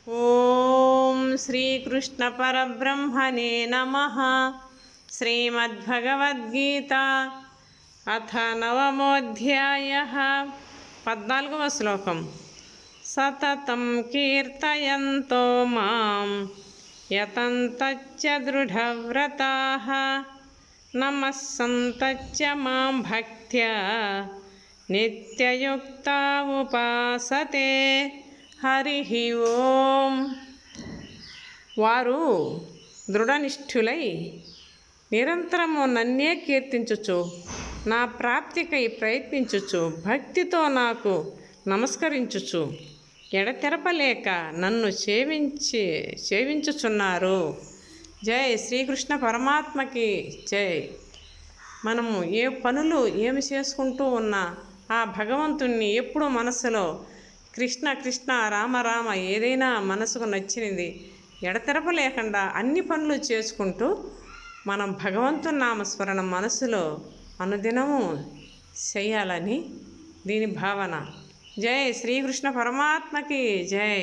ఓం శ్రీకృష్ణ పరబ్రహ్మణే నమః. శ్రీమద్భగవద్గీత అథ నవమోऽధ్యాయః. 14వ శ్లోకం. సతతం కీర్తయంతో మాం యతంతచ్చ దృఢవ్రతాః నమస్సంతచ్చ మాం భక్త్యా నిత్యయుక్తా ఉపాసతే. హరి ఓం. వారు దృఢనిష్ఠులై నిరంతరము నన్నే కీర్తించుచు నా ప్రాప్తికై ప్రయత్నించుచు భక్తితో నాకు నమస్కరించుచు ఎడతెరపలేక నన్ను సేవించుచున్నారు. జై శ్రీకృష్ణ పరమాత్మకి జై. మనము ఏ పనులు ఏమి చేసుకుంటూ ఉన్నా ఆ భగవంతుణ్ణి ఎప్పుడూ మనసులో కృష్ణ కృష్ణ రామ రామ ఏదైనా మనసుకు నచ్చినది ఎడతెరపలేకుండా అన్ని పనులు చేసుకుంటూ మనం భగవంతుని నామస్మరణ మనసులో అనుదినము చేయాలని దీని భావన. జై శ్రీకృష్ణ పరమాత్మకి జై.